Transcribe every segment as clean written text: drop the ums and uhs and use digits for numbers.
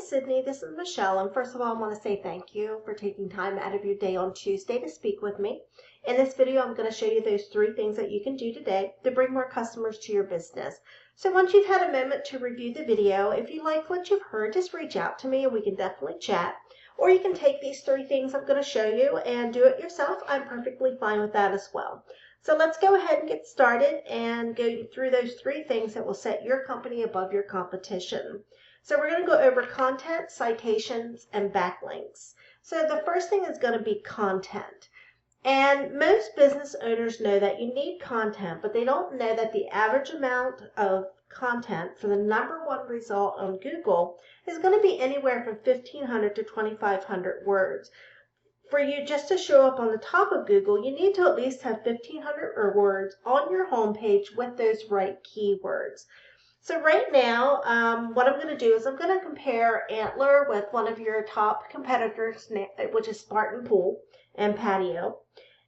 Sydney, this is Michelle, and first of all I want to say thank you for taking time out of your day on Tuesday to speak with me. In this video I'm going to show you those 3 things that you can do today to bring more customers to your business. So once you've had a moment to review the video, if you like what you've heard, just reach out to me and we can definitely chat. Or you can take these 3 things I'm going to show you and do it yourself. I'm perfectly fine with that as well. So let's go ahead and get started and go through those 3 things that will set your company above your competition. So we're going to go over content, citations, and backlinks. So the first thing is going to be content. And most business owners know that you need content, but they don't know that the average amount of content for the #1 result on Google is going to be anywhere from 1,500 to 2,500 words. For you just to show up on the top of Google, you need to at least have 1,500 words on your homepage with those right keywords. So right now, what I'm going to do is I'm going to compare Antler with one of your top competitors, which is Spartan Pool and Patio.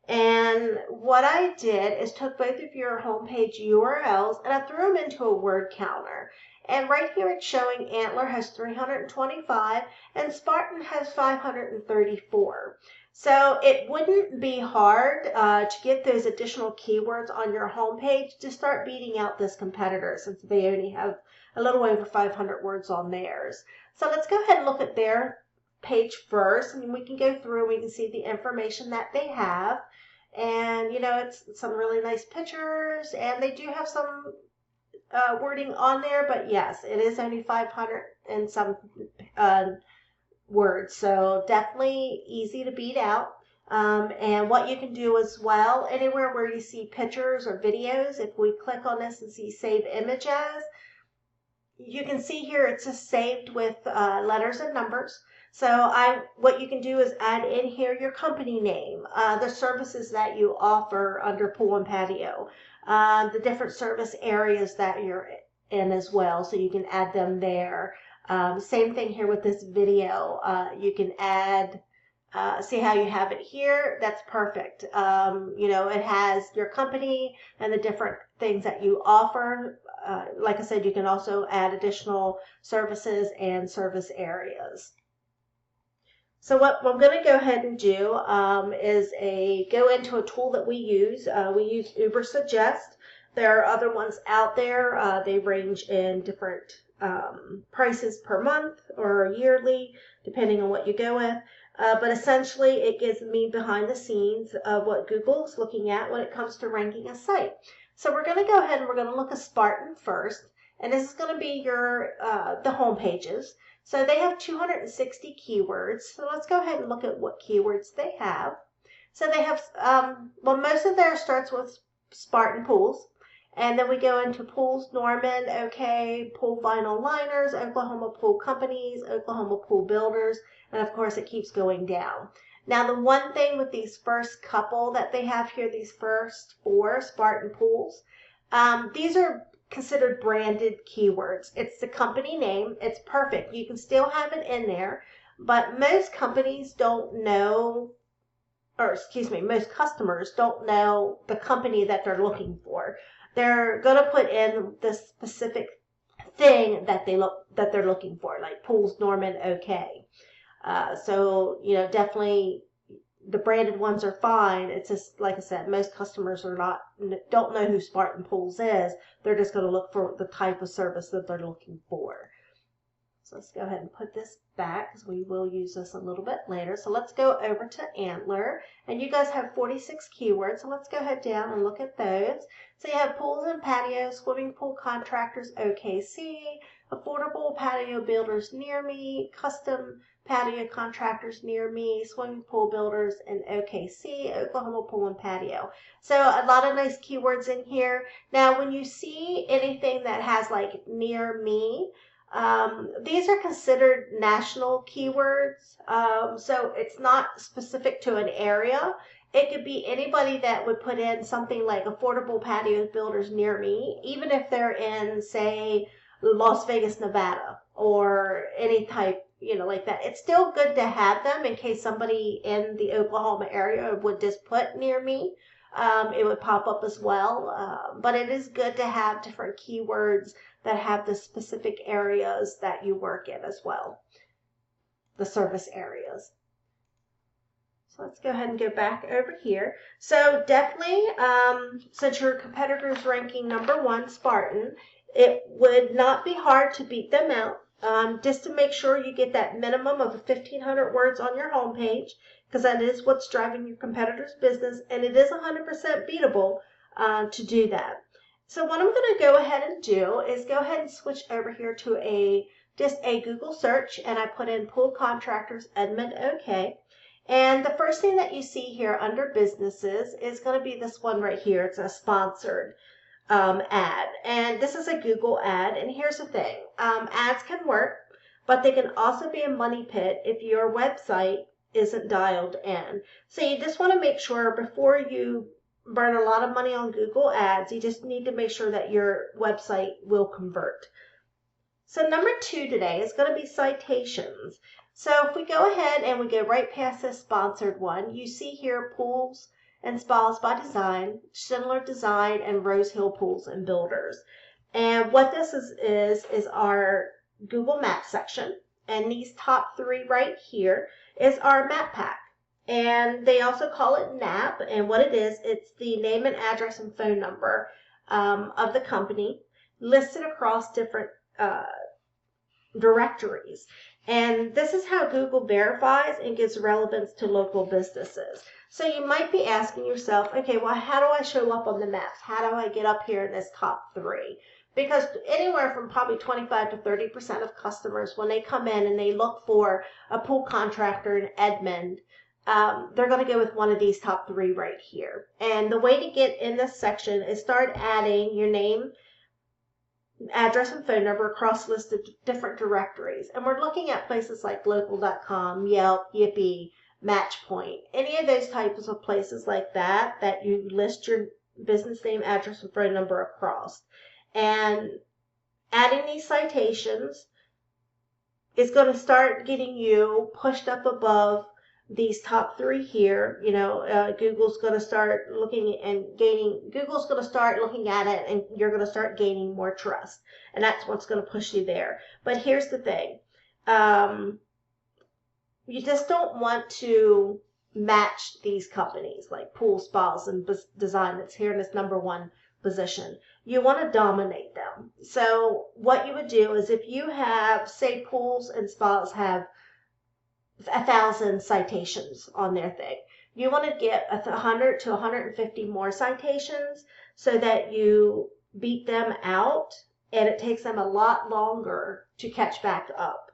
And what I did is took both of your homepage URLs and I threw them into a word counter. And right here it's showing Antler has 325 and Spartan has 534. So it wouldn't be hard to get those additional keywords on your homepage to start beating out this competitor, since they only have a little over 500 words on theirs. So let's go ahead and look at their page first, and we can go through and we can see the information that they have. And you know, it's some really nice pictures, and they do have some wording on there, but yes, it is only 500 and some words, so definitely easy to beat out. And what you can do as well, anywhere where you see pictures or videos, if we click on this and see save images, you can see here it's just saved with letters and numbers. So what you can do is add in here your company name, the services that you offer under Pool and Patio, the different service areas that you're in as well, so you can add them there. Same thing here with this video. You can add, see how you have it here? That's perfect. You know, it has your company and the different things that you offer. Like I said, you can also add additional services and service areas. So what I'm going to go ahead and do is go into a tool that we use. We use 𝙬𝙧𝙧𝙬𝙧. There are other ones out there. They range in different prices per month or yearly, depending on what you go with. But essentially, it gives me behind the scenes of what Google is looking at when it comes to ranking a site. So we're going to go ahead and we're going to look at Spartan first, and this is going to be your the home pages. So they have 260 keywords. So let's go ahead and look at what keywords they have. So they have, well, most of theirs starts with Spartan Pools. And then we go into Pools, Norman, OK, Pool Vinyl Liners, Oklahoma Pool Companies, Oklahoma Pool Builders, and of course it keeps going down. Now the one thing with these first couple that they have here, these first 4 Spartan Pools, these are considered branded keywords. It's the company name. It's perfect. You can still have it in there, but most companies don't know, or excuse me, most customers don't know the company that they're looking for. They're going to put in the specific thing that they're looking for, like Pools, Norman, OK. So you know, definitely the branded ones are fine. It's just like I said, most customers don't know who Spartan Pools is. They're just going to look for the type of service that they're looking for. So let's go ahead and put this back because we will use this a little bit later. So let's go over to Antler, and you guys have 46 keywords. So let's go ahead down and look at those. So you have pools and patios, swimming pool contractors, OKC, affordable patio builders near me, custom patio contractors near me, swimming pool builders in OKC, Oklahoma Pool and Patio. So a lot of nice keywords in here. Now when you see anything that has like near me, these are considered national keywords, so it's not specific to an area. It could be anybody that would put in something like affordable patio builders near me, even if they're in, say, Las Vegas, Nevada, or any type, you know, like that. It's still good to have them in case somebody in the Oklahoma area would just put near me. It would pop up as well, but it is good to have different keywords that have the specific areas that you work in as well. the service areas. So let's go ahead and go back over here. So definitely, since your competitor is ranking #1, Spartan, it would not be hard to beat them out. Just to make sure you get that minimum of 1,500 words on your homepage, because that is what's driving your competitor's business, and it is 100% beatable to do that. So what I'm going to go ahead and do is go ahead and switch over here to just a Google search, and I put in Pool Contractors Edmond, OK. And the first thing that you see here under businesses is going to be this one right here. It's a sponsored ad, and this is a Google ad. And here's the thing, ads can work, but they can also be a money pit if your website isn't dialed in. So you just want to make sure before you burn a lot of money on Google ads, you just need to make sure that your website will convert. So #2 today is going to be citations. So if we go ahead and we go right past this sponsored one, you see here Pools and Spas by Design, Schindler Design, and Rose Hill Pools and Builders. And what this is our Google Maps section. And these top 3 right here is our map pack. And they also call it NAP. And what it is, it's the name and address and phone number of the company listed across different directories. And this is how Google verifies and gives relevance to local businesses. So you might be asking yourself, okay, well, how do I show up on the maps? How do I get up here in this top 3? Because anywhere from probably 25 to 30% of customers, when they come in and they look for a pool contractor in Edmond, they're going to go with one of these top 3 right here. And the way to get in this section is start adding your name, address, and phone number across lists of different directories. And we're looking at places like local.com, Yelp, Yippee, Matchpoint, any of those types of places like that, that you list your business name, address, and phone number across. And adding these citations is going to start getting you pushed up above these top 3 here. You know, Google's going to start looking and gaining, Google's going to start looking at it, and you're going to start gaining more trust. And that's what's going to push you there. But here's the thing. You just don't want to match these companies like Pool, Spas, and Design that's here in this #1 position. You want to dominate them. So what you would do is if you have, say, Pools and Spas have 1,000 citations on their thing, you want to get 100 to 150 more citations so that you beat them out, and it takes them a lot longer to catch back up.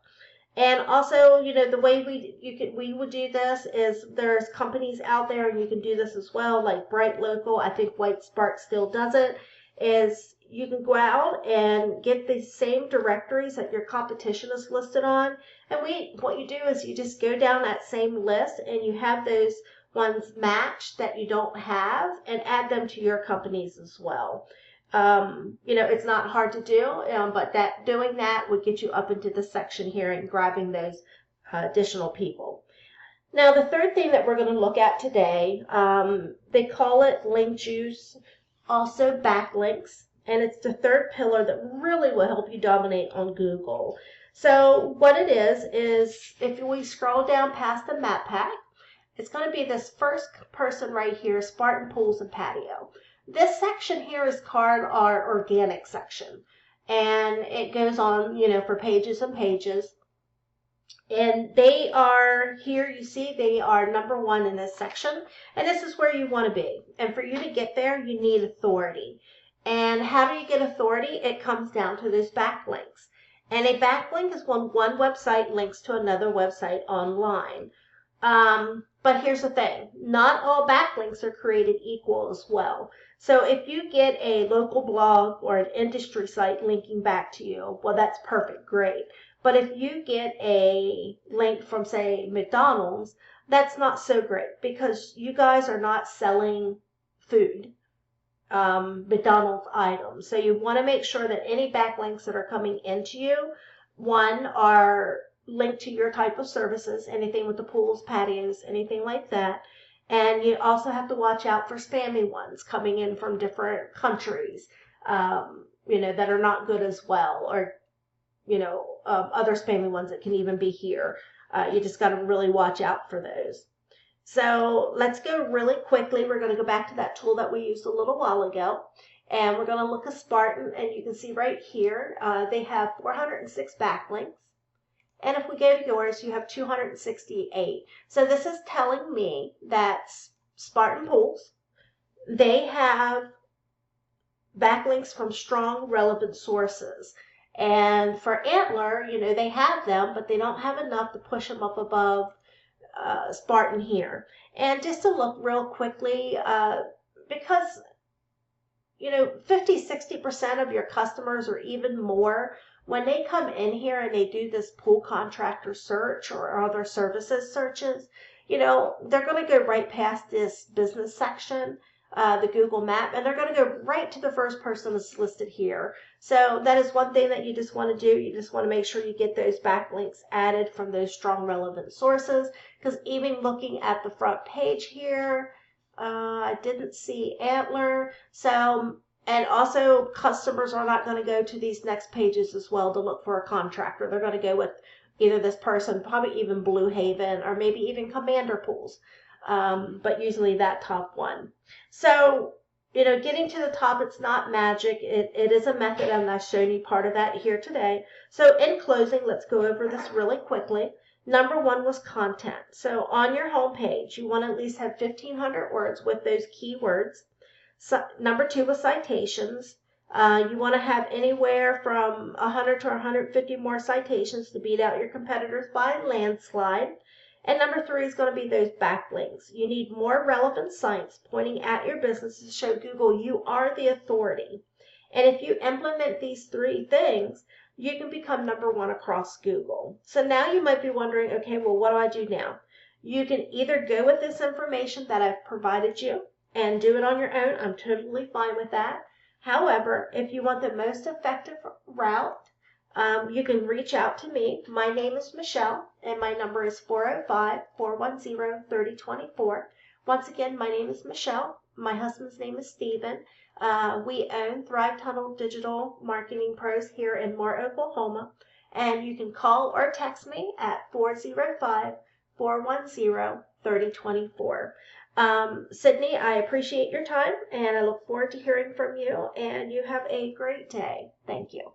And also, you know, the way we would do this is there's companies out there, and you can do this as well, like Bright Local. I think White Spark still does it. Is you can go out and get the same directories that your competition is listed on. And what you do is you just go down that same list, and you have those ones matched that you don't have, and add them to your companies as well. You know, it's not hard to do, but doing that would get you up into the section here and grabbing those additional people. Now, the third thing that we're going to look at today, they call it link juice, also backlinks, and it's the third pillar that really will help you dominate on Google. So what it is if we scroll down past the map pack, it's going to be this first person right here, Spartan Pools and Patio. This section here is called our organic section, and it goes on, you know, for pages and pages. And they are here, you see, they are #1 in this section, and this is where you want to be. And for you to get there, you need authority. And how do you get authority? It comes down to those backlinks. And a backlink is when one website links to another website online. But here's the thing, not all backlinks are created equal as well. So if you get a local blog or an industry site linking back to you, well, that's perfect, great. But if you get a link from, say, McDonald's, that's not so great, because you guys are not selling food, McDonald's items. So you want to make sure that any backlinks that are coming into you, one, are linked to your type of services, anything with the pools, patios, anything like that. And you also have to watch out for spammy ones coming in from different countries, you know, that are not good as well, or, you know, other spammy ones that can even be here. You just got to really watch out for those. So let's go really quickly. We're going to go back to that tool that we used a little while ago. And we're going to look at Spartan, and you can see right here, they have 406 backlinks. And if we go to yours, you have 268. So this is telling me that Spartan Pools, they have backlinks from strong, relevant sources. And for Antler, they have them, but they don't have enough to push them up above Spartan here. And just to look real quickly, because 50-60% of your customers or even more, when they come in here and they do this pool contractor search or other services searches, they're going to go right past this business section, the Google map, and they're going to go right to the first person that's listed here. So that is one thing that you just want to do. You just want to make sure you get those backlinks added from those strong relevant sources, because even looking at the front page here, I didn't see Antler. So, and also customers are not going to go to these next pages as well to look for a contractor. They're going to go with either this person, probably even 𝙬𝙧𝙧𝙀, or maybe even Commander Pools, but usually that top one. So, getting to the top, it's not magic. It is a method, and I've shown you part of that here today. So in closing, let's go over this really quickly. Number one was content. So on your home page, you want to at least have 1,500 words with those keywords. So, number two was citations. You want to have anywhere from 100 to 150 more citations to beat out your competitors by a landslide. And number three is going to be those backlinks. You need more relevant sites pointing at your business to show Google you are the authority. And if you implement these three things, you can become number one across Google. So now you might be wondering, okay, well, what do I do now? You can either go with this information that I've provided you and do it on your own. I'm totally fine with that. However, if you want the most effective route, you can reach out to me. My name is Michelle, and my number is 405-410-3024. Once again, my name is Michelle. My husband's name is Stephen. We own Thrive Tunnel Digital Marketing Pros here in Moore, Oklahoma. And you can call or text me at 405-410-3024. Sydney, I appreciate your time, and I look forward to hearing from you, and you have a great day. Thank you.